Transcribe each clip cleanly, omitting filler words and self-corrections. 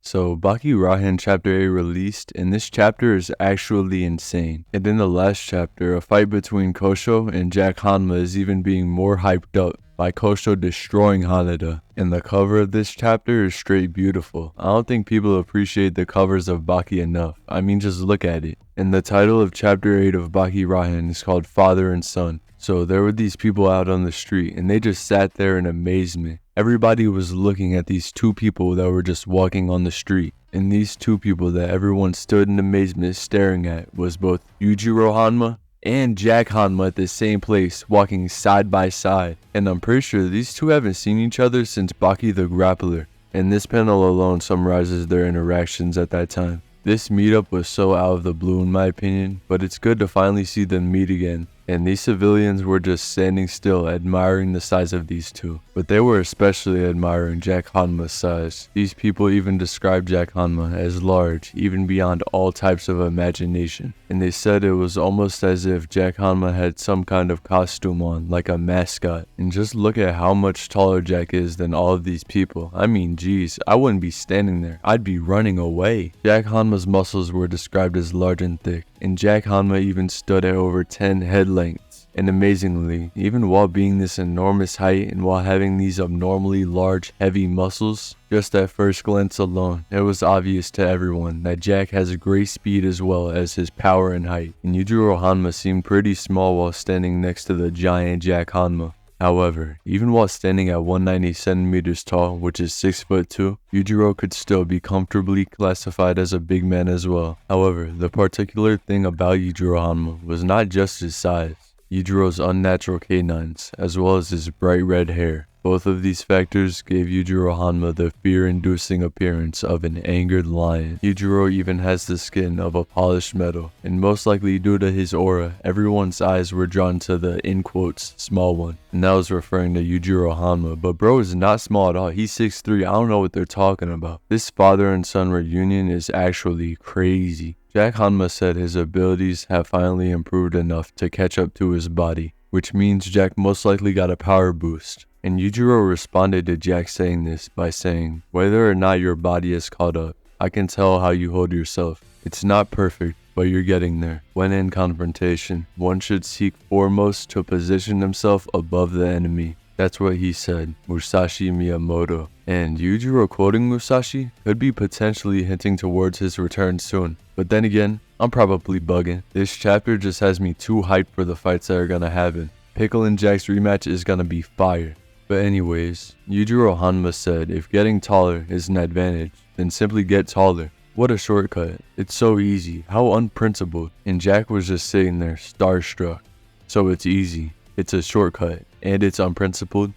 So Baki Rahen chapter 8 released, and this chapter is actually insane. And in the last chapter, a fight between Kosho and Jack Hanma is even being more hyped up by Kosho destroying Hanada. And the cover of this chapter is straight beautiful. I don't think people appreciate the covers of Baki enough. I mean, just look at it. And the title of chapter 8 of Baki Rahen is called Father and Son. So there were these people out on the street, and they just sat there in amazement. Everybody was looking at these two people that were just walking on the street. And these two people that everyone stood in amazement staring at was both Yujiro Hanma and Jack Hanma at the same place, walking side by side. And I'm pretty sure these two haven't seen each other since Baki the Grappler. And this panel alone summarizes their interactions at that time. This meetup was so out of the blue in my opinion, but it's good to finally see them meet again. And these civilians were just standing still, admiring the size of these two. But they were especially admiring Jack Hanma's size. These people even described Jack Hanma as large, even beyond all types of imagination. And they said it was almost as if Jack Hanma had some kind of costume on, like a mascot. And just look at how much taller Jack is than all of these people. I mean, geez, I wouldn't be standing there. I'd be running away. Jack Hanma's muscles were described as large and thick. And Jack Hanma even stood at over 10 head lengths. And amazingly, even while being this enormous height and while having these abnormally large, heavy muscles, just at first glance alone, it was obvious to everyone that Jack has great speed as well as his power and height. And Yujiro Hanma seemed pretty small while standing next to the giant Jack Hanma. However, even while standing at 190 centimeters tall, which is 6'2", Yujiro could still be comfortably classified as a big man as well. However, the particular thing about Yujiro Hanma was not just his size. Yujiro's unnatural canines, as well as his bright red hair. Both of these factors gave Yujiro Hanma the fear-inducing appearance of an angered lion. Yujiro even has the skin of a polished metal, and most likely due to his aura, everyone's eyes were drawn to the, in quotes, small one. And that was referring to Yujiro Hanma, but bro is not small at all. He's 6'3", I don't know what they're talking about. This father and son reunion is actually crazy. Jack Hanma said his abilities have finally improved enough to catch up to his body, which means Jack most likely got a power boost. And Yujiro responded to Jack saying this by saying, "Whether or not your body is caught up, I can tell how you hold yourself. It's not perfect, but you're getting there. When in confrontation, one should seek foremost to position himself above the enemy." That's what he said, Musashi Miyamoto. And Yujiro quoting Musashi could be potentially hinting towards his return soon. But then again, I'm probably bugging. This chapter just has me too hyped for the fights that are gonna happen. Pickle and Jack's rematch is gonna be fire. But anyways, Yujiro Hanma said if getting taller is an advantage, then simply get taller. What a shortcut. It's so easy. How unprincipled. And Jack was just sitting there, starstruck. So it's easy. It's a shortcut. And it's unprincipled.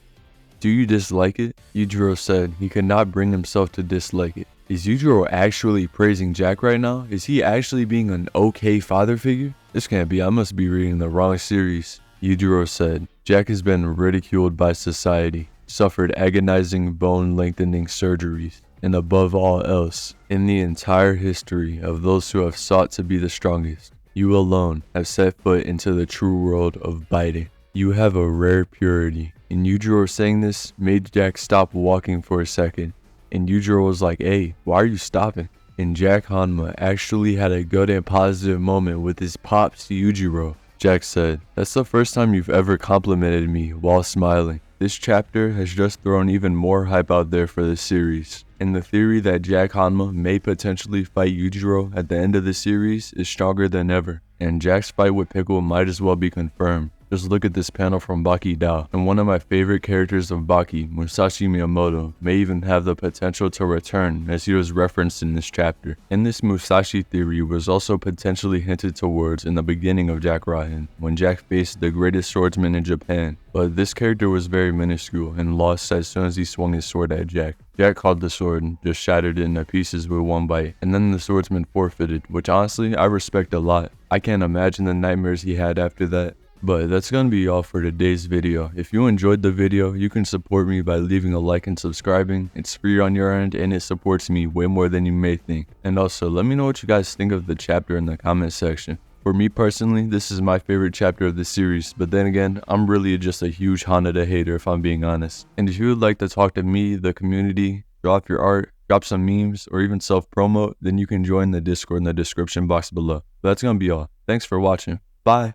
Do you dislike it? Yujiro said he could not bring himself to dislike it. Is Yujiro actually praising Jack right now? Is he actually being an okay father figure? This can't be. I must be reading the wrong series. Yujiro said, Jack has been ridiculed by society, suffered agonizing bone-lengthening surgeries, and above all else, in the entire history of those who have sought to be the strongest, you alone have set foot into the true world of biting. You have a rare purity. And Yujiro saying this made Jack stop walking for a second. And Yujiro was like, "Hey, why are you stopping?" And Jack Hanma actually had a good and positive moment with his pops Yujiro. Jack said, "That's the first time you've ever complimented me while smiling." This chapter has just thrown even more hype out there for this series. And the theory that Jack Hanma may potentially fight Yujiro at the end of the series is stronger than ever. And Jack's fight with Pickle might as well be confirmed. Just look at this panel from Baki Dao, and one of my favorite characters of Baki, Musashi Miyamoto, may even have the potential to return as he was referenced in this chapter. And this Musashi theory was also potentially hinted towards in the beginning of Jack Rahen, when Jack faced the greatest swordsman in Japan. But this character was very minuscule and lost as soon as he swung his sword at Jack. Jack caught the sword and just shattered it into pieces with one bite, and then the swordsman forfeited, which honestly I respect a lot. I can't imagine the nightmares he had after that. But that's gonna be all for today's video. If you enjoyed the video, you can support me by leaving a like and subscribing. It's free on your end and it supports me way more than you may think. And also, let me know what you guys think of the chapter in the comment section. For me personally, this is my favorite chapter of the series, but then again, I'm really just a huge Hanada hater if I'm being honest. And if you would like to talk to me, the community, draw off your art, drop some memes, or even self-promote, then you can join the Discord in the description box below. But that's gonna be all. Thanks for watching. Bye.